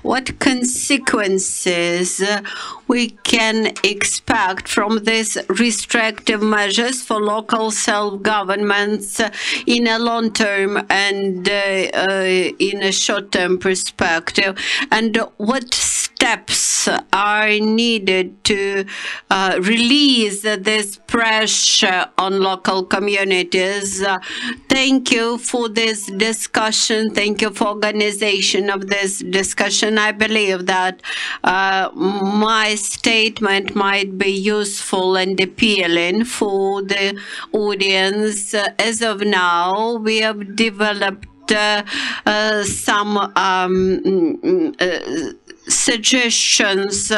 what consequences we can expect from these restrictive measures for local self-governments in a long-term and in a short-term perspective, and what steps are needed to release this pressure on local communities. Thank you for this discussion. Thank you for organization of this discussion. I believe that my statement might be useful and appealing for the audience. As of now, we have developed some suggestions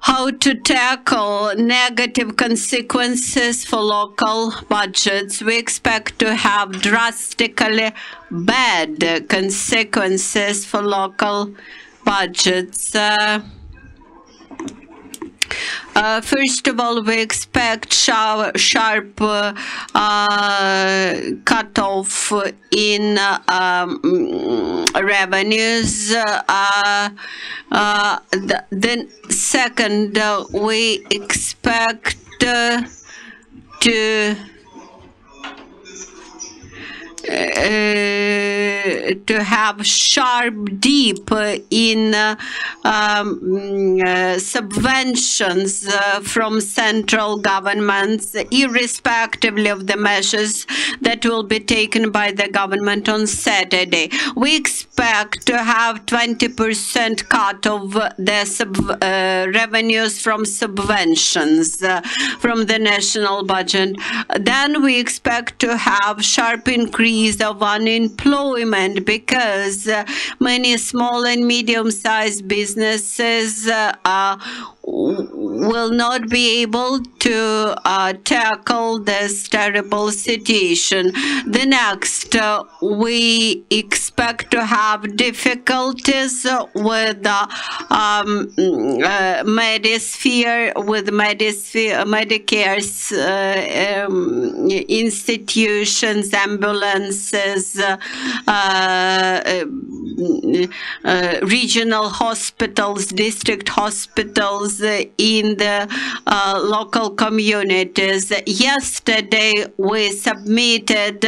how to tackle negative consequences for local budgets. We expect to have drastically bad consequences for local budgets. First of all, we expect sharp cutoff in revenues. Then second, we expect to have sharp dip in subventions from central governments, irrespectively of the measures that will be taken by the government on Saturday. We expect to have 20% cut of the revenues from subventions from the national budget. Then we expect to have sharp increase of unemployment because many small and medium-sized businesses will not be able to tackle this terrible situation. The next, we expect to have difficulties with Medicare's institutions, ambulances, regional hospitals, district hospitals in the local communities. Yesterday, we submitted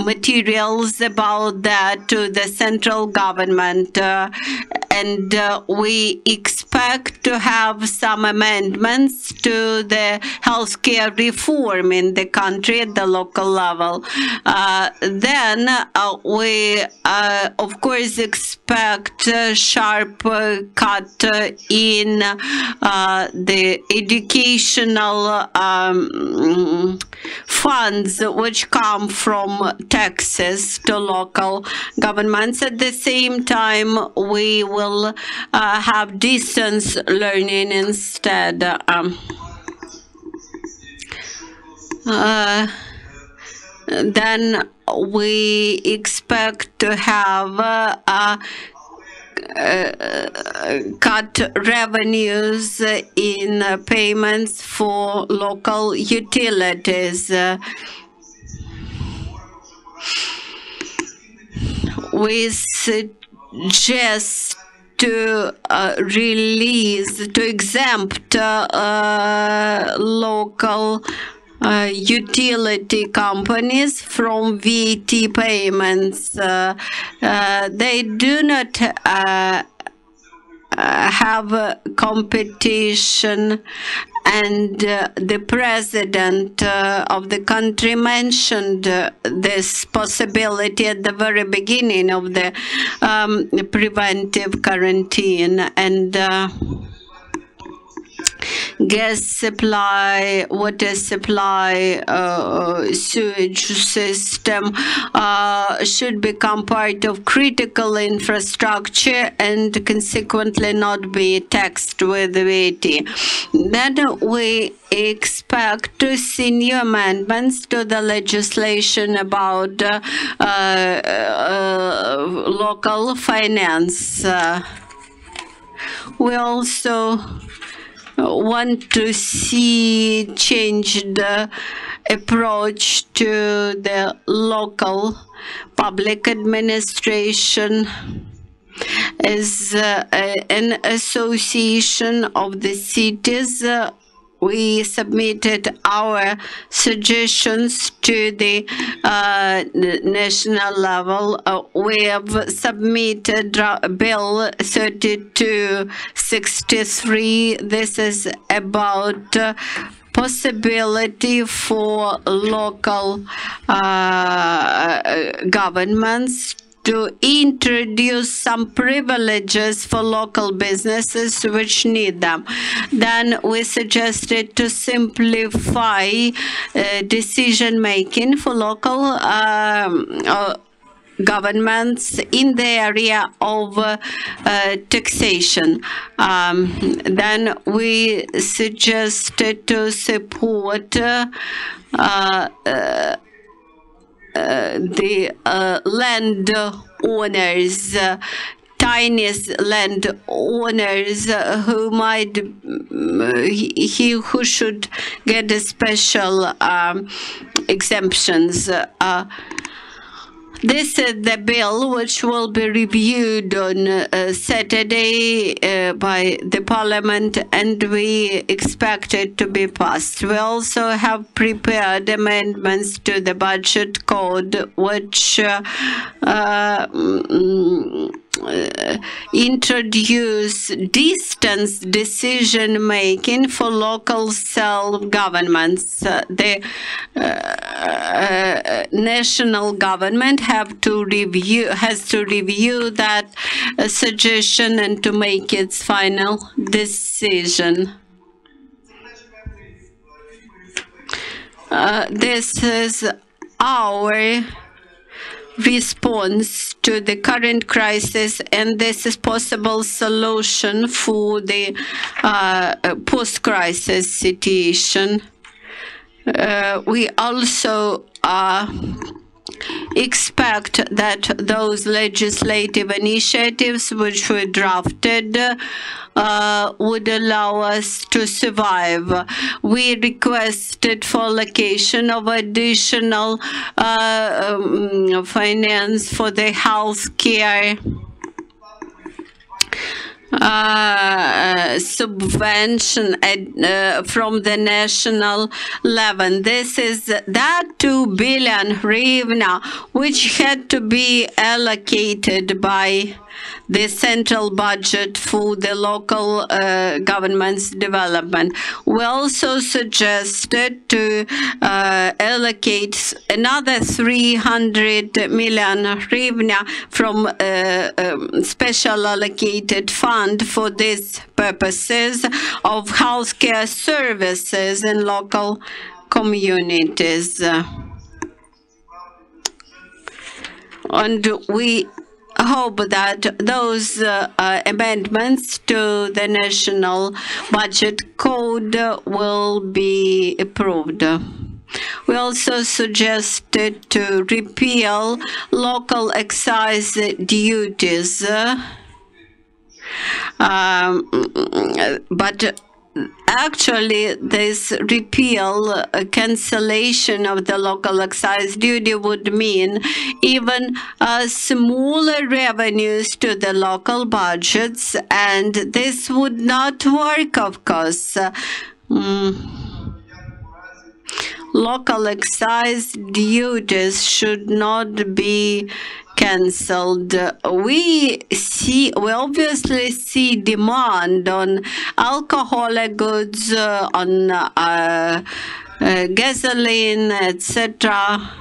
materials about that to the central government, and we expect to have some amendments to the healthcare reform in the country at the local level. Then we, of course, expect a sharp cut in the educational funds which come from taxes to local governments. At the same time, we will have distance learning instead. Then we expect to have cut revenues in payments for local utilities. We suggest to exempt local utility companies from VAT payments. They do not have competition, and the president of the country mentioned this possibility at the very beginning of the preventive quarantine. And gas supply, water supply, sewage system should become part of critical infrastructure and consequently not be taxed with VAT. Then we expect to see new amendments to the legislation about local finance. We also want to see changed approach to the local public administration as an association of the cities. We submitted our suggestions to the national level. We have submitted Bill 3263. This is about possibility for local governments to introduce some privileges for local businesses which need them. Then we suggested to simplify decision-making for local governments in the area of taxation. Then we suggested to support the land owners, tiniest land owners who might who should get a special exemptions. This is the bill which will be reviewed on Saturday by the Parliament, and we expect it to be passed. We also have prepared amendments to the budget code which introduce distance decision making for local self-governments. The national government has to review that suggestion and to make its final decision. This is our response to the current crisis, and this is possible solution for the post-crisis situation. We also expect that those legislative initiatives which were drafted would allow us to survive. We requested for allocation of additional finance for the health care subvention from the national level. This is that 2 billion hryvnia which had to be allocated by the central budget for the local government's development. We also suggested to allocate another 300 million hryvnia from special allocated fund for these purposes of healthcare services in local communities. And we hope that those amendments to the national budget code will be approved. We also suggested to repeal local excise duties, but actually, this repeal, cancellation of the local excise duty would mean even smaller revenues to the local budgets, and this would not work, of course. Local excise duties should not be cancelled. We obviously see demand on alcoholic goods, on gasoline, etc.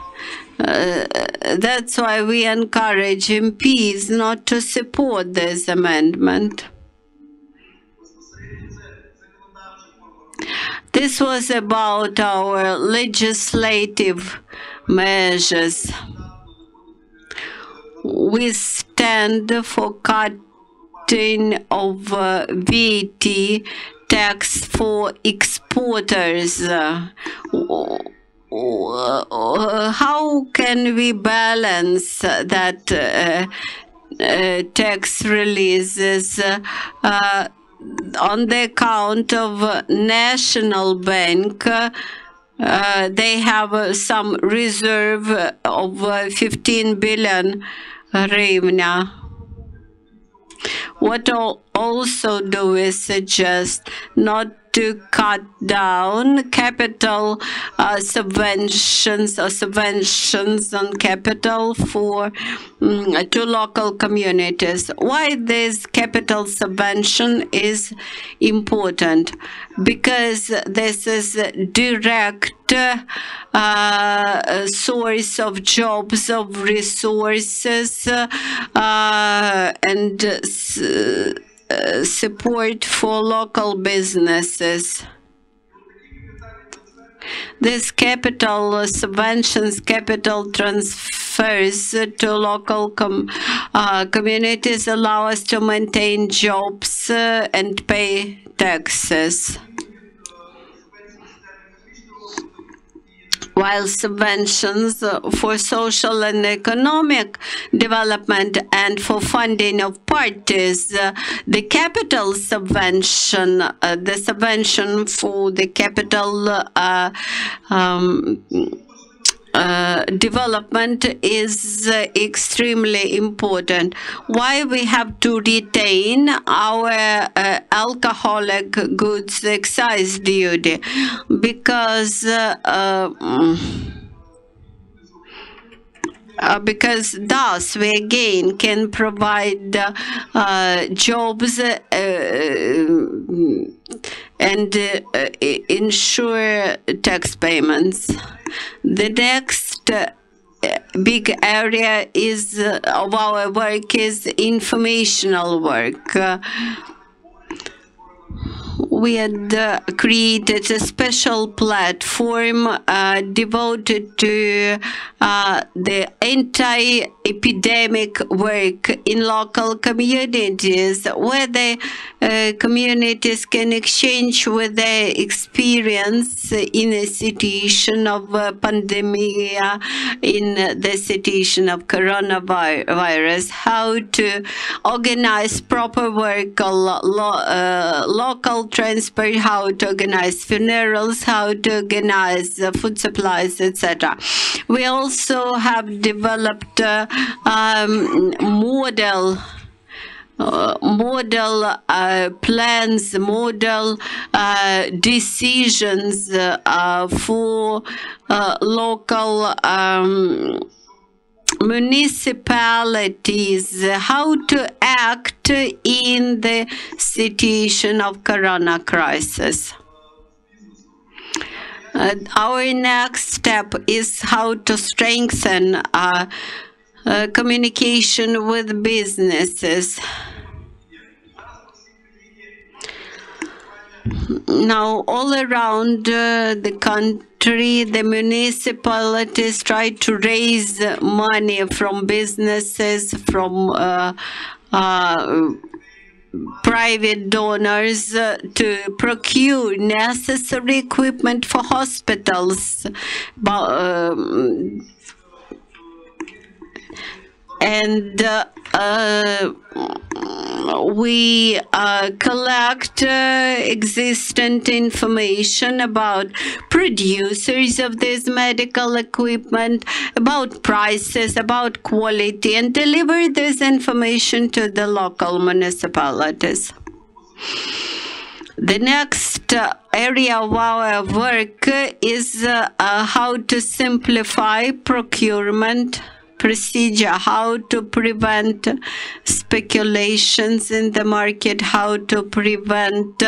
That's why we encourage MPs not to support this amendment. This was about our legislative measures. We stand for cutting of VAT tax for exporters. How can we balance that tax releases on the account of national bank they have some reserve of 15 billion hryvnia. What also do we suggest? Not to cut down capital subventions or subventions on capital for to local communities. Why this capital subvention is important? Because this is direct source of jobs, of resources, and support for local businesses. This capital subventions, capital transfers to local communities allow us to maintain jobs and pay taxes. While subventions for social and economic development and for funding of parties, the capital subvention, the subvention for the capital development is extremely important. Why we have to retain our alcoholic goods excise duty? Because thus we again can provide jobs and ensure tax payments. The next big area is of our work is informational work. We had created a special platform devoted to the anti-epidemic work in local communities, where the communities can exchange with their experience in a situation of pandemic, in the situation of coronavirus, how to organize proper work, local transport, how to organize funerals, how to organize food supplies, etc. We also have developed model plans, model decisions for local municipalities, how to act in the situation of corona crisis. Our next step is how to strengthen communication with businesses. Now, all around the country, the municipalities try to raise money from businesses, from private donors to procure necessary equipment for hospitals. And we collect existent information about producers of this medical equipment, about prices, about quality, and deliver this information to the local municipalities. The next area of our work is how to simplify procurement procedure, how to prevent speculations in the market, how to prevent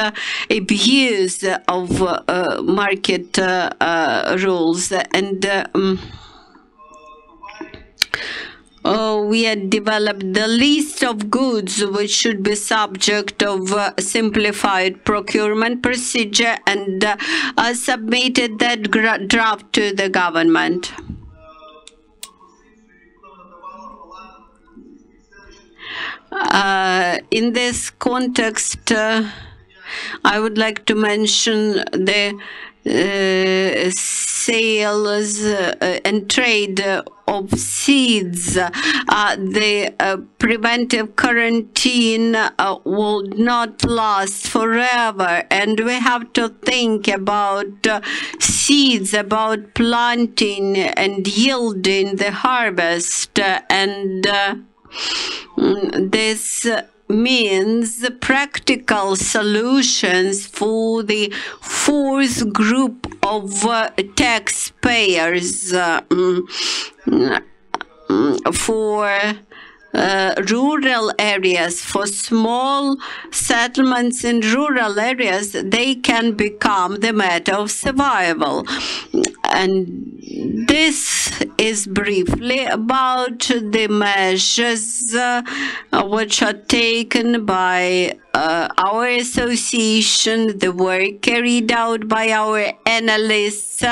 abuse of market rules. And we had developed the list of goods which should be subject of simplified procurement procedure and submitted that draft to the government. In this context, I would like to mention the sales and trade of seeds. The preventive quarantine will not last forever, and we have to think about seeds, about planting and yielding the harvest, and this means practical solutions for the fourth group of taxpayers, for rural areas, for small settlements in rural areas. They can become the matter of survival. And this is briefly about the measures which are taken by our association, the work carried out by our analysts,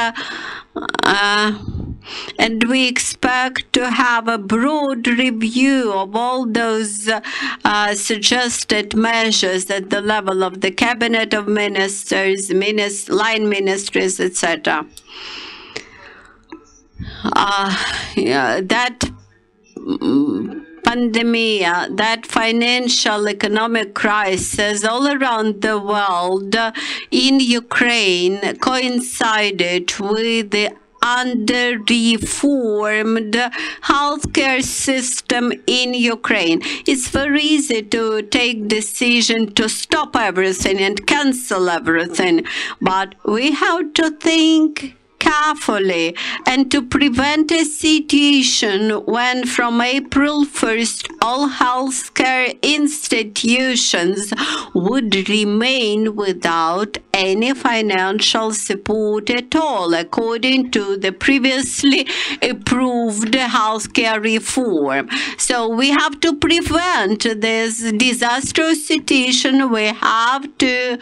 and we expect to have a broad review of all those suggested measures at the level of the Cabinet of Ministers, line ministries, etc. That pandemic, that financial economic crisis all around the world in Ukraine coincided with the under-reformed healthcare system in Ukraine. It's very easy to take decision to stop everything and cancel everything, but we have to think carefully and to prevent a situation when from April 1st all healthcare institutions would remain without any financial support at all, according to the previously approved healthcare reform. So we have to prevent this disastrous situation. We have to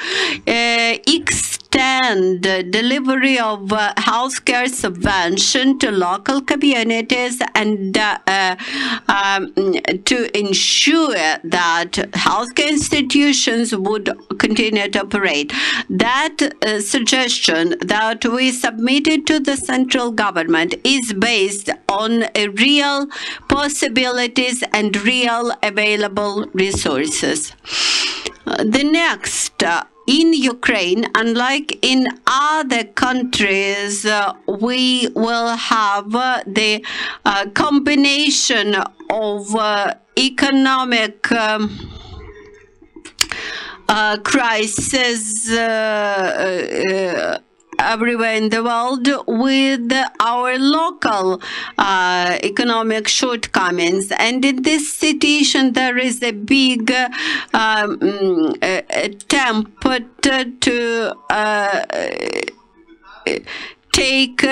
extend delivery of healthcare subvention to local communities, and to ensure that healthcare institutions would continue to operate. That suggestion that we submitted to the central government is based on real possibilities and real available resources. The next, in Ukraine, unlike in other countries, we will have the combination of economic crisis everywhere in the world with our local economic shortcomings. And in this situation, there is a big attempt to take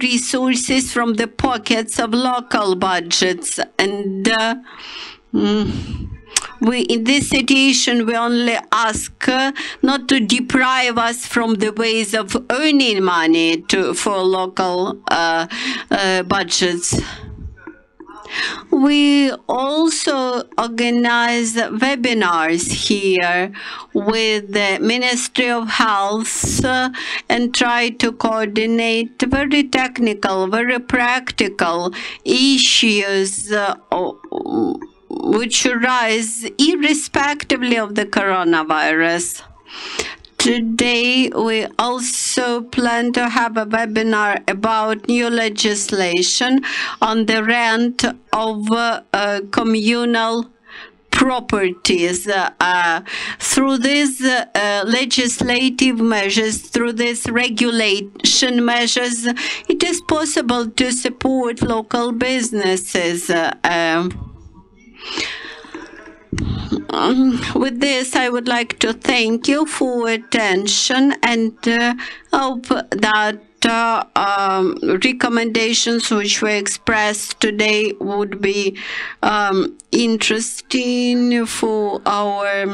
resources from the pockets of local budgets. And in this situation, we only ask not to deprive us from the ways of earning money for local budgets. We also organize webinars here with the Ministry of Health and try to coordinate very technical, very practical issues which arise irrespectively of the coronavirus. Today, we also plan to have a webinar about new legislation on the rent of communal properties. Through these legislative measures, through these regulation measures, it is possible to support local businesses. With this, I would like to thank you for attention and hope that recommendations which were expressed today would be interesting for our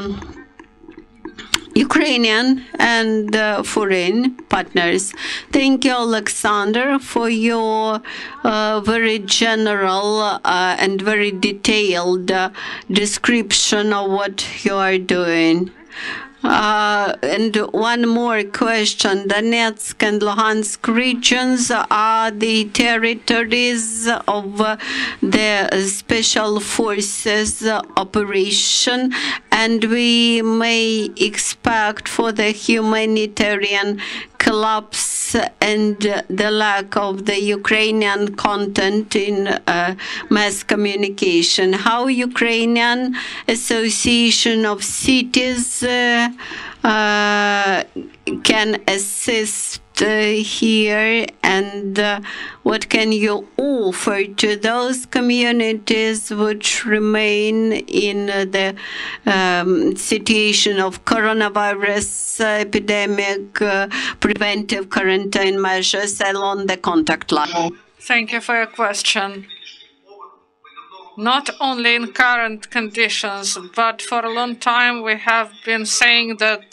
Ukrainian and foreign partners. Thank you, Oleksandr, for your very general and very detailed description of what you are doing. And one more question. Donetsk and Luhansk regions are the territories of the Special Forces operation, and we may expect for the humanitarian collapse and the lack of the Ukrainian content in mass communication. How Ukrainian Association of Cities can assist here, and what can you offer to those communities which remain in the situation of coronavirus epidemic, preventive quarantine measures along the contact line? Thank you for your question. Not only in current conditions, but for a long time we have been saying that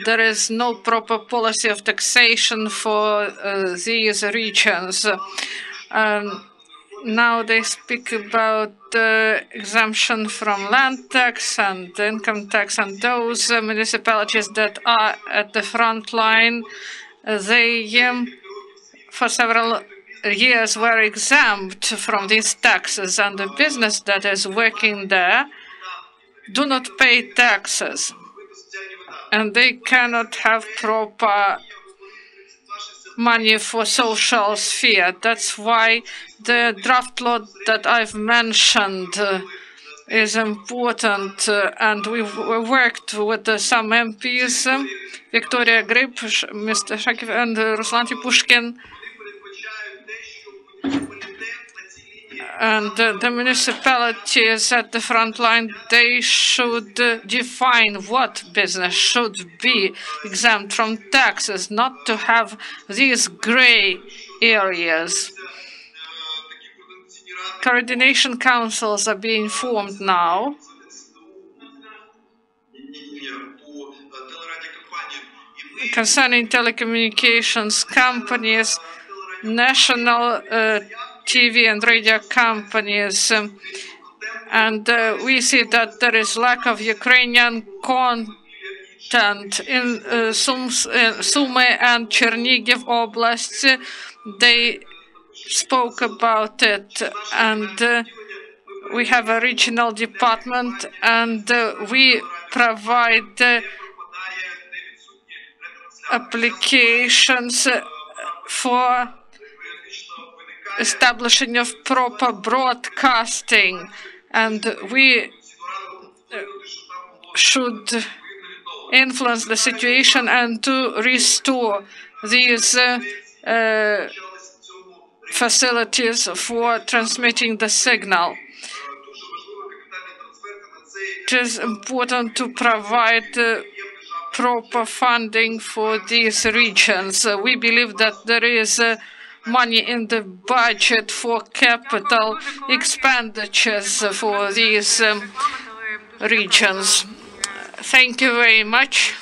there is no proper policy of taxation for these regions. Now they speak about exemption from land tax and income tax, and those municipalities that are at the front line, they for several years were exempt from these taxes, and the business that is working there do not pay taxes, and they cannot have proper money for social sphere. That's why the draft law that I've mentioned is important, and we worked with some MPs, Victoria Grip, Mr. Shakiv, and Ruslan Pushkin. And the municipalities at the front line, they should define what business should be exempt from taxes, not to have these gray areas. Coordination councils are being formed now. Concerning telecommunications companies, national TV and radio companies, and we see that there is lack of Ukrainian content in Sumy and Chernigiv oblasts. They spoke about it, and we have a regional department, and we provide applications for establishing of proper broadcasting, and we should influence the situation and to restore these facilities for transmitting the signal. It is important to provide proper funding for these regions. We believe that there is money in the budget for capital expenditures for these regions. Thank you very much.